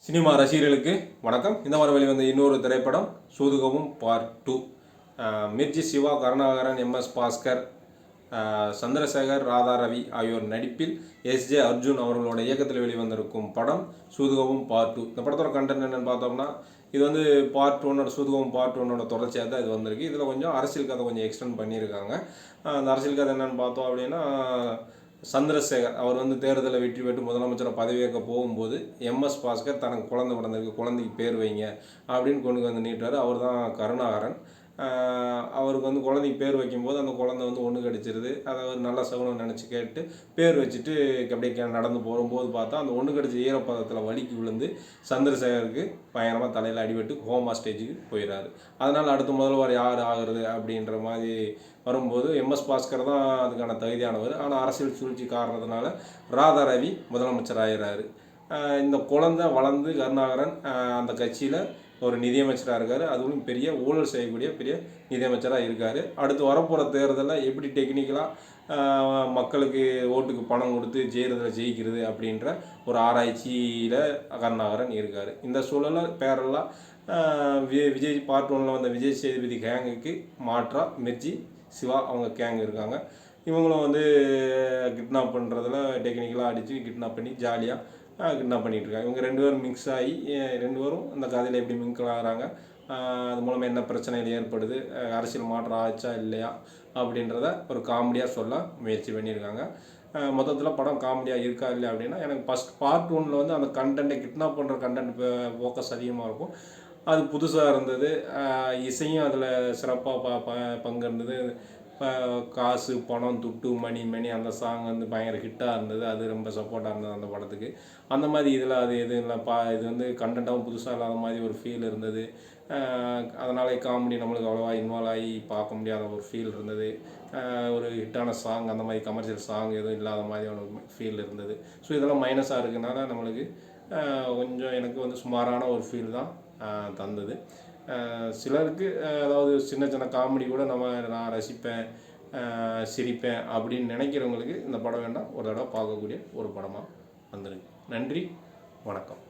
Cinema ரசிகர்களுக்கு வணக்கம். இந்த வாரம் வெளிவந்த இன்னொரு திரைப்படம் சூதுகவும் பார்ட் 2. மிர்ச்சி சிவா, கருணாகரன், எம்.எஸ். பாஸ்கர், சந்திரசேகர், ராதா ரவி ஆகியோர் நடிப்பில் எஸ்.ஜே. அர்ஜுன் அவர்களோட இயக்கத்தில் வெளிவந்திருக்கும் படம் சூதுகவும் பார்ட் 2. இந்த படத்தோட கண்டென்ட் என்னென்னு பார்த்தோம்னா, இது வந்து பார்ட் 1 சூதுகவும் பார்ட் 1 தொடர்ச்சியாக தான் இது வந்திருக்கு. இதில் கொஞ்சம் அரசியல் கதை கொஞ்சம் எக்ஸ்டெண்ட் பண்ணியிருக்காங்க. அந்த அரசியல் கதை என்னென்னு பார்த்தோம் அப்படின்னா, சந்திரசேகர் அவர் வந்து தேர்தலில் வெற்றி பெற்று முதலமைச்சரை பதவியேற்க போகும்போது எம்.எஸ். பாஸ்கர் தனக்கு குழந்தை பிறந்திருக்கு, குழந்தைக்கு பேர் வைங்க அப்படின்னு கொண்டு வந்து நீட்டார். அவர் தான் கருணாகரன். அவருக்கு வந்து குழந்தைக்கு பேர் வைக்கும்போது அந்த குழந்தை வந்து ஒன்று கடிச்சிருது. அதை ஒரு நல்ல சகுனம் நினச்சி கேட்டு பேர் வச்சுட்டு அப்படியே நடந்து போகும்போது பார்த்தா அந்த ஒன்று கடிச்ச ஈரப்பதத்தில் வலிக்கு விழுந்து சந்திரசேகருக்கு பயங்கரமாக தலையில் அடிபட்டு கோமா ஸ்டேஜுக்கு போயிடாரு. அதனால் அடுத்த முதல்வர் யார் ஆகிறது அப்படின்ற மாதிரி வரும்போது எம்.எஸ். பாஸ்கர் தான் அதுக்கான தகுதியானவர். ஆனால் அரசியல் சூழ்ச்சி காரணத்தினால ராதா ரவி முதலமைச்சர் ஆகிறாரு. இந்த குழந்தை வளர்ந்து கருணாகரன் அந்த கட்சியில் ஒரு நிதியமைச்சராக இருக்கார். அதுவும் பெரிய ஊழல் செய்யக்கூடிய பெரிய நிதியமைச்சராக இருக்கார். அடுத்து வரப்போகிற தேர்தலில் எப்படி டெக்னிக்கலாக மக்களுக்கு ஓட்டுக்கு பணம் கொடுத்து ஜெயிக்கிறது அப்படின்ற ஒரு ஆராய்ச்சியில் கருணாகரன் இருக்கார். இந்த சூழலில் பேரெல்லாம் விஜய் பார்ட் 1 வந்த விஜய் சேதுபதி கேங்குக்கு மாற்றா மிர்ச்சி சிவா அவங்க கேங் இருக்காங்க. இவங்களும் வந்து கிட்னாப் பண்ணுறதுல டெக்னிக்கலாக அடித்து கிட்னாப் பண்ணி ஜாலியாக கிட்னாப் பண்ணிகிட்டு இருக்காங்க. இவங்க ரெண்டு பேரும் மிக்ஸ் ஆகி ரெண்டு பேரும் அந்த கதையில் எப்படி மிங்கிள் ஆகிறாங்க, அது மூலமாக என்ன பிரச்சனைகள் ஏற்படுது, அரசியல் மாற்றம் ஆச்சா இல்லையா அப்படின்றத ஒரு காமெடியாக சொல்ல முயற்சி பண்ணியிருக்காங்க. மொத்தத்தில் படம் காமெடியாக இருக்கா இல்லை அப்படின்னா, எனக்கு ஃபஸ்ட் பார்ட் 1 வந்து அந்த கண்டென்ட்டை கிட்னாப் பண்ணுற கண்டென்ட் ஃபோக்கஸ் அதிகமாக இருக்கும். அது புதுசாக இருந்தது. இசையும் அதில் சிறப்பாக பங்கு இருந்தது. காசு, பணம், துட்டு, மணி அந்த சாங் வந்து பயங்கர ஹிட்டாக இருந்தது. அது ரொம்ப சப்போர்ட்டாக இருந்தது அந்த படத்துக்கு. அந்த மாதிரி இதில் அது எதுவும் இல்லை. இது வந்து கண்டென்ட்டாகவும் புதுசாக இல்லாத மாதிரி ஒரு ஃபீல் இருந்தது. அதனாலே காமெடி நம்மளுக்கு அவ்வளோவா இன்வால்வ் ஆகி பார்க்க முடியாத ஒரு ஃபீல் இருந்தது. ஒரு ஹிட்டான சாங் அந்த மாதிரி கமர்ஷியல் சாங் எதுவும் இல்லாத மாதிரியான ஒரு ஃபீல் இருந்தது. ஸோ இதெல்லாம் மைனஸாக இருக்கனால நம்மளுக்கு கொஞ்சம் எனக்கு வந்து சுமாரான ஒரு ஃபீல் தான் தந்தது. சிலருக்கு அதாவது சின்ன சின்ன காமெடி கூட நான் ரசிப்பேன், சிரிப்பேன் அப்படின்னு நினைக்கிறவங்களுக்கு இந்த படம் வேண்டாம் ஒரு தடவை பார்க்கக்கூடிய ஒரு படமாக வந்துருக்கு. நன்றி, வணக்கம்.